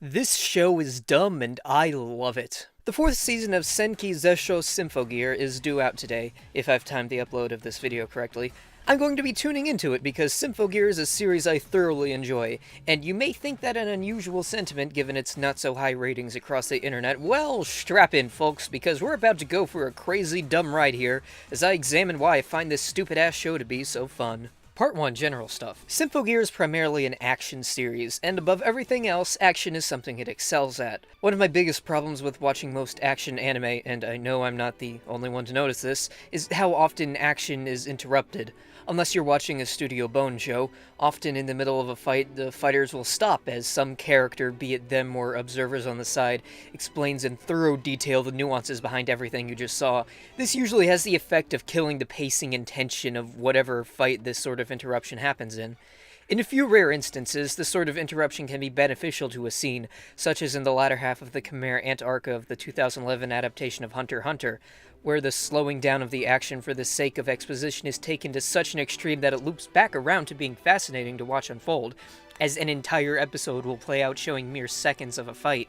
This show is dumb and I love it. The fourth season of Symphogear is due out today, if I've timed the upload of this video correctly. I'm going to be tuning into it because Symphogear is a series I thoroughly enjoy, and you may think that an unusual sentiment given its not-so-high ratings across the internet. Well, strap in, folks, because we're about to go for a crazy dumb ride here as I examine why I find this stupid-ass show to be so fun. Part 1, General Stuff. Symphogear is primarily an action series, and above everything else, action is something it excels at. One of my biggest problems with watching most action anime, and I know I'm not the only one to notice this, is how often action is interrupted. Unless you're watching a Studio Bone show, often in the middle of a fight, the fighters will stop as some character, be it them or observers on the side, explains in thorough detail the nuances behind everything you just saw. This usually has the effect of killing the pacing and tension of whatever fight this sort of interruption happens in. In a few rare instances, this sort of interruption can be beneficial to a scene, such as in the latter half of the Khmer Ant arc of the 2011 adaptation of Hunter x Hunter, where the slowing down of the action for the sake of exposition is taken to such an extreme that it loops back around to being fascinating to watch unfold, as an entire episode will play out showing mere seconds of a fight.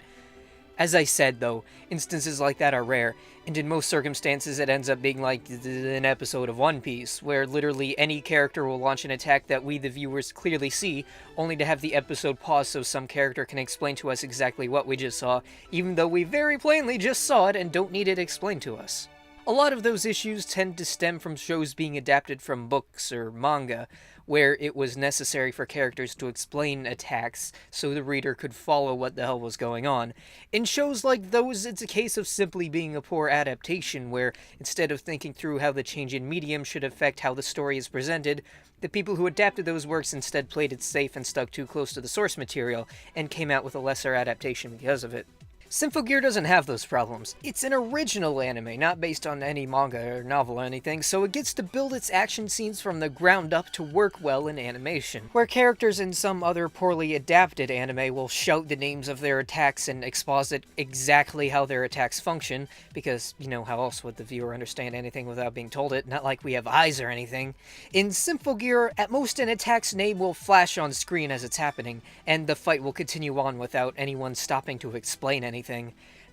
As I said, though, instances like that are rare, and in most circumstances it ends up being like an episode of One Piece, where literally any character will launch an attack that we, the viewers, clearly see, only to have the episode pause so some character can explain to us exactly what we just saw, even though we very plainly just saw it and don't need it explained to us. A lot of those issues tend to stem from shows being adapted from books or manga, where it was necessary for characters to explain attacks so the reader could follow what the hell was going on. In shows like those, it's a case of simply being a poor adaptation, where instead of thinking through how the change in medium should affect how the story is presented, the people who adapted those works instead played it safe and stuck too close to the source material, and came out with a lesser adaptation because of it. Symphogear doesn't have those problems. It's an original anime, not based on any manga or novel or anything, so it gets to build its action scenes from the ground up to work well in animation. Where characters in some other poorly adapted anime will shout the names of their attacks and exposit exactly how their attacks function, because, you know, how else would the viewer understand anything without being told it? Not like we have eyes or anything. In Symphogear, at most an attack's name will flash on screen as it's happening, and the fight will continue on without anyone stopping to explain anything.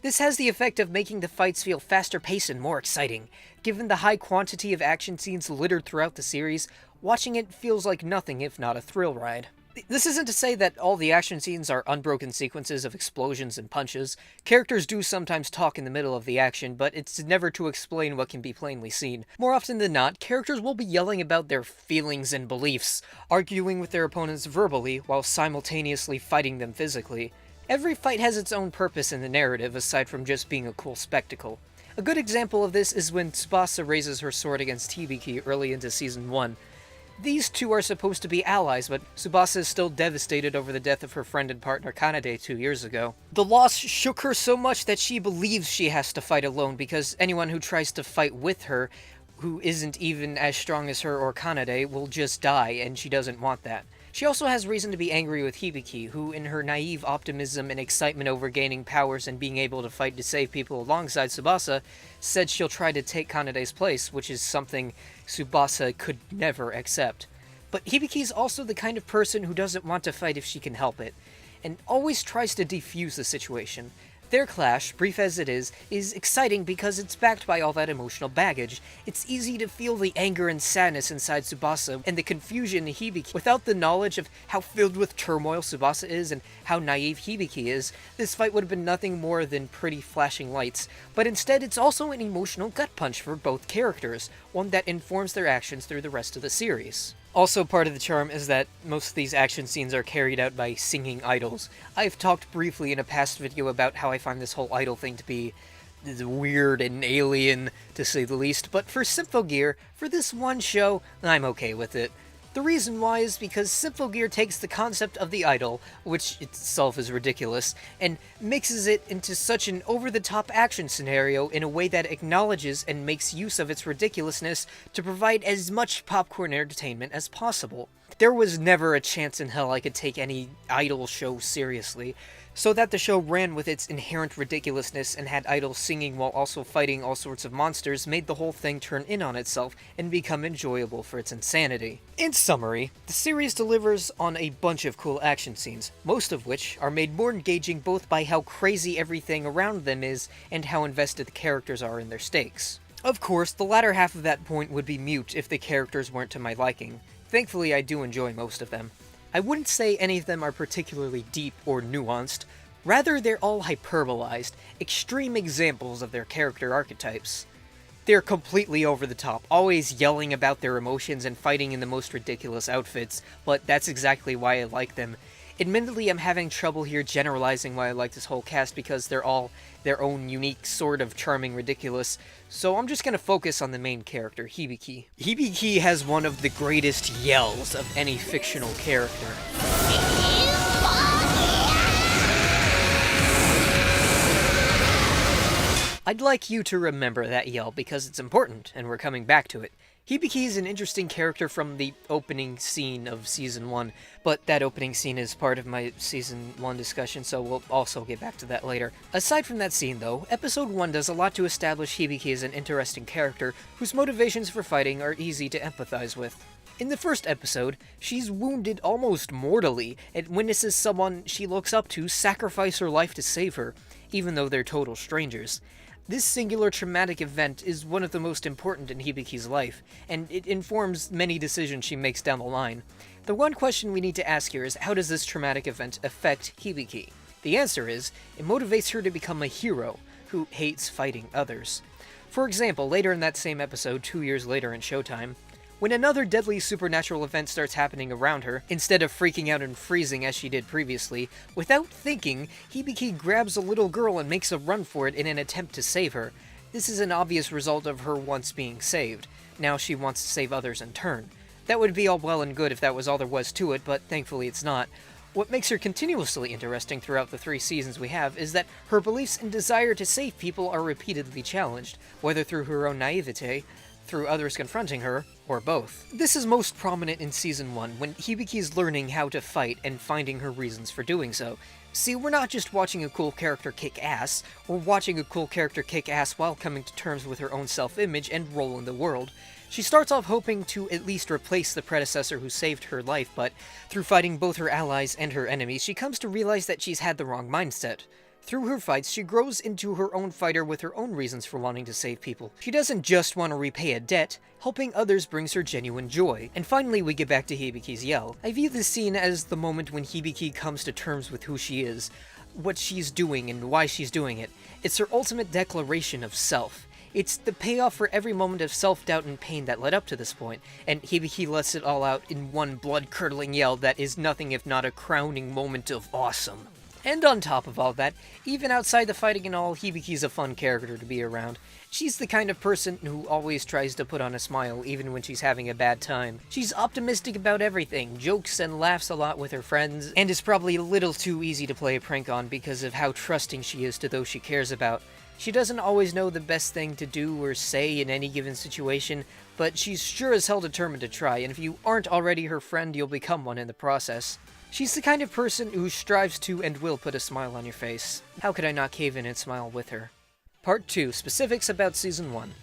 This has the effect of making the fights feel faster paced and more exciting. Given the high quantity of action scenes littered throughout the series, watching it feels like nothing if not a thrill ride. This isn't to say that all the action scenes are unbroken sequences of explosions and punches. Characters do sometimes talk in the middle of the action, but it's never to explain what can be plainly seen. More often than not, characters will be yelling about their feelings and beliefs, arguing with their opponents verbally while simultaneously fighting them physically. Every fight has its own purpose in the narrative, aside from just being a cool spectacle. A good example of this is when Tsubasa raises her sword against Hibiki early into Season 1. These two are supposed to be allies, but Tsubasa is still devastated over the death of her friend and partner Kanade 2 years ago. The loss shook her so much that she believes she has to fight alone, because anyone who tries to fight with her, who isn't even as strong as her or Kanade, will just die, and she doesn't want that. She also has reason to be angry with Hibiki, who, in her naive optimism and excitement over gaining powers and being able to fight to save people alongside Tsubasa, said she'll try to take Kanade's place, which is something Tsubasa could never accept. But Hibiki's also the kind of person who doesn't want to fight if she can help it, and always tries to defuse the situation. Their clash, brief as it is exciting because it's backed by all that emotional baggage. It's easy to feel the anger and sadness inside Tsubasa and the confusion in Hibiki. Without the knowledge of how filled with turmoil Tsubasa is and how naive Hibiki is, this fight would have been nothing more than pretty flashing lights. But instead, it's also an emotional gut punch for both characters, one that informs their actions through the rest of the series. Also, part of the charm is that most of these action scenes are carried out by singing idols. I've talked briefly in a past video about how I find this whole idol thing to be weird and alien, to say the least, but for Symphogear, for this one show, I'm okay with it. The reason why is because Symphogear takes the concept of the idol, which itself is ridiculous, and mixes it into such an over-the-top action scenario in a way that acknowledges and makes use of its ridiculousness to provide as much popcorn entertainment as possible. There was never a chance in hell I could take any idol show seriously. So that the show ran with its inherent ridiculousness and had idols singing while also fighting all sorts of monsters made the whole thing turn in on itself and become enjoyable for its insanity. In summary, the series delivers on a bunch of cool action scenes, most of which are made more engaging both by how crazy everything around them is and how invested the characters are in their stakes. Of course, the latter half of that point would be mute if the characters weren't to my liking. Thankfully, I do enjoy most of them. I wouldn't say any of them are particularly deep or nuanced, rather they're all hyperbolized, extreme examples of their character archetypes. They're completely over the top, always yelling about their emotions and fighting in the most ridiculous outfits, but that's exactly why I like them. Admittedly, I'm having trouble here generalizing why I like this whole cast because they're all their own unique sort of charming ridiculous, so I'm just gonna focus on the main character, Hibiki. Hibiki has one of the greatest yells of any fictional character. I'd like you to remember that yell because it's important, and we're coming back to it. Hibiki is an interesting character from the opening scene of Season 1, but that opening scene is part of my Season 1 discussion, so we'll also get back to that later. Aside from that scene, though, Episode 1 does a lot to establish Hibiki as an interesting character whose motivations for fighting are easy to empathize with. In the first episode, she's wounded almost mortally and witnesses someone she looks up to sacrifice her life to save her, even though they're total strangers. This singular traumatic event is one of the most important in Hibiki's life, and it informs many decisions she makes down the line. The one question we need to ask here is, how does this traumatic event affect Hibiki? The answer is, it motivates her to become a hero who hates fighting others. For example, later in that same episode, 2 years later in Showtime, when another deadly supernatural event starts happening around her, instead of freaking out and freezing as she did previously, without thinking, Hibiki grabs a little girl and makes a run for it in an attempt to save her. This is an obvious result of her once being saved. Now she wants to save others in turn. That would be all well and good if that was all there was to it, but thankfully it's not. What makes her continuously interesting throughout the 3 seasons we have is that her beliefs and desire to save people are repeatedly challenged, whether through her own naivete, through others confronting her, or both. This is most prominent in Season 1, when Hibiki's learning how to fight and finding her reasons for doing so. See, we're not just watching a cool character kick ass, we're watching a cool character kick ass while coming to terms with her own self-image and role in the world. She starts off hoping to at least replace the predecessor who saved her life, but through fighting both her allies and her enemies, she comes to realize that she's had the wrong mindset. Through her fights, she grows into her own fighter with her own reasons for wanting to save people. She doesn't just want to repay a debt, helping others brings her genuine joy. And finally, we get back to Hibiki's yell. I view this scene as the moment when Hibiki comes to terms with who she is, what she's doing, and why she's doing it. It's her ultimate declaration of self. It's the payoff for every moment of self-doubt and pain that led up to this point, and Hibiki lets it all out in one blood-curdling yell that is nothing if not a crowning moment of awesome. And on top of all that, even outside the fighting and all, Hibiki's a fun character to be around. She's the kind of person who always tries to put on a smile even when she's having a bad time. She's optimistic about everything, jokes and laughs a lot with her friends, and is probably a little too easy to play a prank on because of how trusting she is to those she cares about. She doesn't always know the best thing to do or say in any given situation, but she's sure as hell determined to try, and if you aren't already her friend, you'll become one in the process. She's the kind of person who strives to and will put a smile on your face. How could I not cave in and smile with her? Part 2. Specifics about Season 1.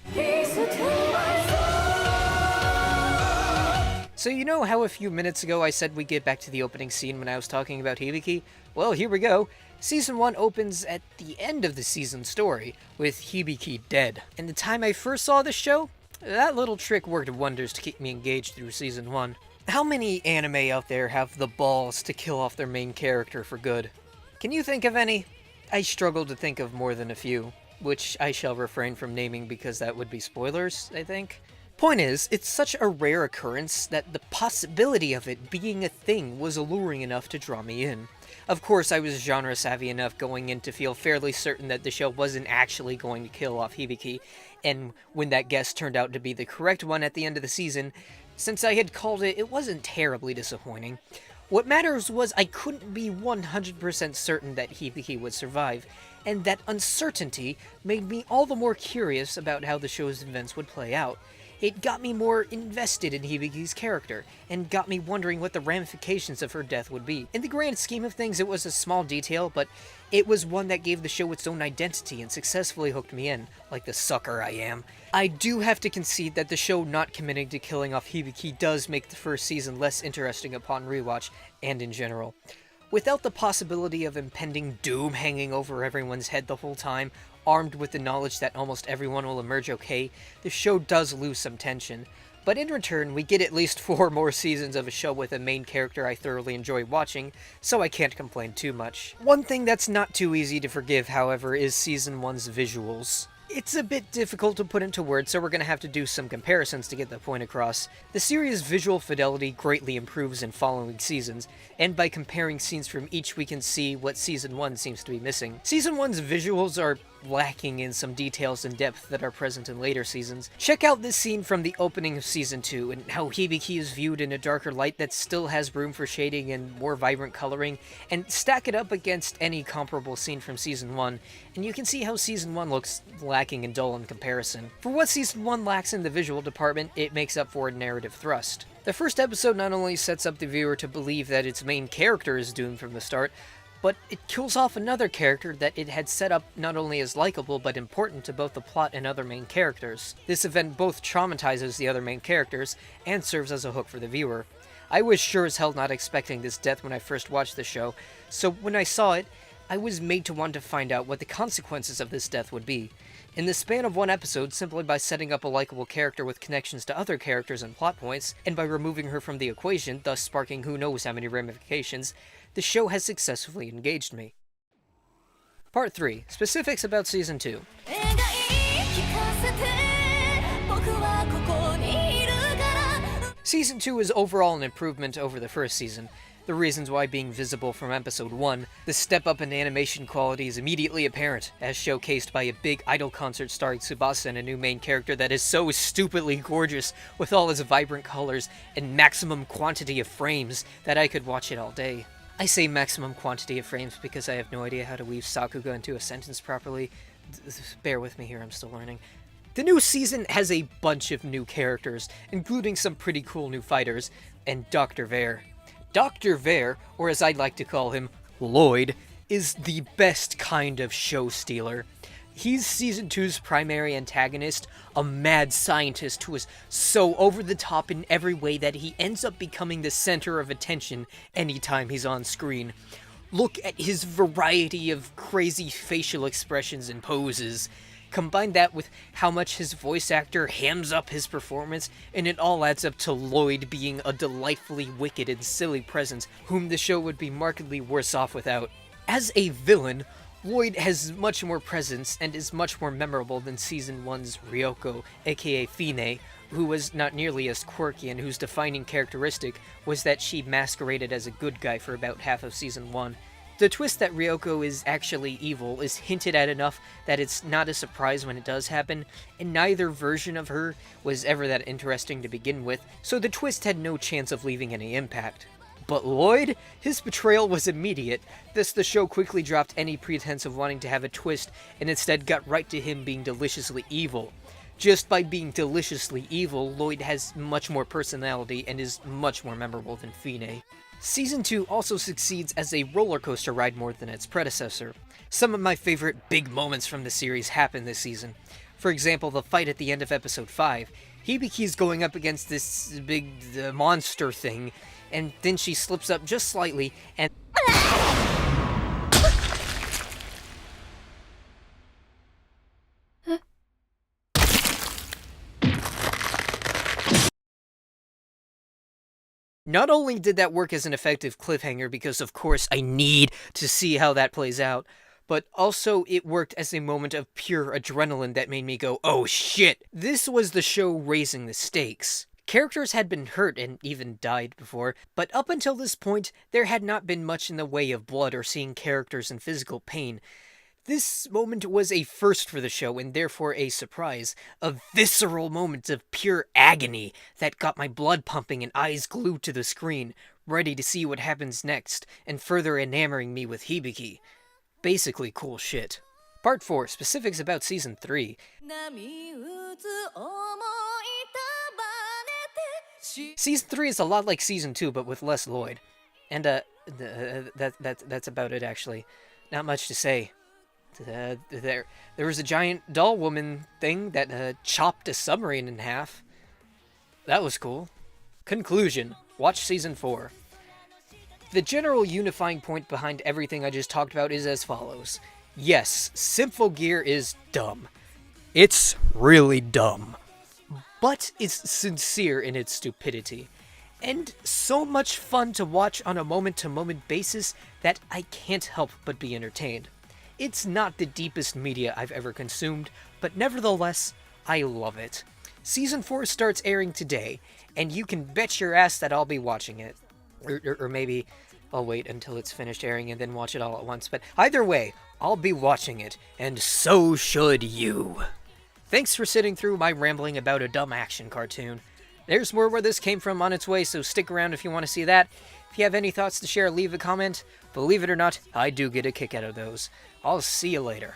So you know how a few minutes ago I said we'd get back to the opening scene when I was talking about Hibiki? Well, here we go. Season 1 opens at the end of the season story, with Hibiki dead. And the time I first saw this show, that little trick worked wonders to keep me engaged through Season 1. How many anime out there have the balls to kill off their main character for good? Can you think of any? I struggle to think of more than a few, which I shall refrain from naming because that would be spoilers, I think. Point is, it's such a rare occurrence that the possibility of it being a thing was alluring enough to draw me in. Of course, I was genre savvy enough going in to feel fairly certain that the show wasn't actually going to kill off Hibiki, and when that guess turned out to be the correct one at the end of the season, since I had called it, it wasn't terribly disappointing. What matters was I couldn't be 100% certain that Hibiki would survive, and that uncertainty made me all the more curious about how the show's events would play out. It got me more invested in Hibiki's character, and got me wondering what the ramifications of her death would be. In the grand scheme of things, it was a small detail, but it was one that gave the show its own identity and successfully hooked me in, like the sucker I am. I do have to concede that the show not committing to killing off Hibiki does make the first season less interesting upon rewatch, and in general. Without the possibility of impending doom hanging over everyone's head the whole time, armed with the knowledge that almost everyone will emerge okay, the show does lose some tension. But in return, we get at least 4 more seasons of a show with a main character I thoroughly enjoy watching, so I can't complain too much. One thing that's not too easy to forgive, however, is Season 1's visuals. It's a bit difficult to put into words, so we're going to have to do some comparisons to get the point across. The series' visual fidelity greatly improves in following seasons, and by comparing scenes from each we can see what Season 1 seems to be missing. Season 1's visuals are lacking in some details and depth that are present in later seasons. Check out this scene from the opening of Season 2, and how Hibiki is viewed in a darker light that still has room for shading and more vibrant coloring, and stack it up against any comparable scene from Season 1, and you can see how Season 1 looks lacking and dull in comparison. For what Season 1 lacks in the visual department, it makes up for a narrative thrust. The first episode not only sets up the viewer to believe that its main character is doomed from the start, but it kills off another character that it had set up not only as likable but important to both the plot and other main characters. This event both traumatizes the other main characters and serves as a hook for the viewer. I was sure as hell not expecting this death when I first watched the show, so when I saw it, I was made to want to find out what the consequences of this death would be. In the span of one episode, simply by setting up a likable character with connections to other characters and plot points, and by removing her from the equation, thus sparking who knows how many ramifications, the show has successfully engaged me. Part 3. Specifics about Season 2. Season 2 is overall an improvement over the first season. The reasons why being visible from Episode 1, the step up in animation quality is immediately apparent, as showcased by a big idol concert starring Tsubasa and a new main character that is so stupidly gorgeous with all its vibrant colors and maximum quantity of frames that I could watch it all day. I say maximum quantity of frames because I have no idea how to weave Sakuga into a sentence properly. Bear with me here, I'm still learning. The new season has a bunch of new characters, including some pretty cool new fighters, and Dr. Vare. Dr. Vare, or as I'd like to call him, Lloyd, is the best kind of show stealer. He's Season 2's primary antagonist, a mad scientist who is so over the top in every way that he ends up becoming the center of attention anytime he's on screen. Look at his variety of crazy facial expressions and poses. Combine that with how much his voice actor hams up his performance, and it all adds up to Lloyd being a delightfully wicked and silly presence whom the show would be markedly worse off without. As a villain, Lloyd has much more presence and is much more memorable than Season 1's Ryoko, aka Fine, who was not nearly as quirky and whose defining characteristic was that she masqueraded as a good guy for about half of Season 1. The twist that Ryoko is actually evil is hinted at enough that it's not a surprise when it does happen, and neither version of her was ever that interesting to begin with, so the twist had no chance of leaving any impact. But Lloyd? His betrayal was immediate, thus the show quickly dropped any pretense of wanting to have a twist and instead got right to him being deliciously evil. Just by being deliciously evil, Lloyd has much more personality and is much more memorable than Fine. Season 2 also succeeds as a roller coaster ride more than its predecessor. Some of my favorite big moments from the series happen this season. For example, the fight at the end of Episode 5. Hibiki's going up against this big monster thing, and then she slips up just slightly, and not only did that work as an effective cliffhanger because, of course, I need to see how that plays out, but also it worked as a moment of pure adrenaline that made me go, oh shit! This was the show raising the stakes. Characters had been hurt and even died before, but up until this point, there had not been much in the way of blood or seeing characters in physical pain. This moment was a first for the show, and therefore a surprise. A visceral moment of pure agony that got my blood pumping and eyes glued to the screen, ready to see what happens next, and further enamoring me with Hibiki. Basically cool shit. Part 4. Specifics about Season 3. Season 3 is a lot like Season 2, but with less Lloyd. And, that's about it, actually. Not much to say. There was a giant doll woman thing that, chopped a submarine in half. That was cool. Conclusion. Watch Season 4. The general unifying point behind everything I just talked about is as follows. Yes, Symphogear is dumb. It's really dumb. But it's sincere in its stupidity. And so much fun to watch on a moment-to-moment basis that I can't help but be entertained. It's not the deepest media I've ever consumed, but nevertheless, I love it. Season 4 starts airing today, and you can bet your ass that I'll be watching it. Or maybe I'll wait until it's finished airing and then watch it all at once, but either way, I'll be watching it, and so should you. Thanks for sitting through my rambling about a dumb action cartoon. There's more where this came from on its way, so stick around if you want to see that. If you have any thoughts to share, leave a comment. Believe it or not, I do get a kick out of those. I'll see you later.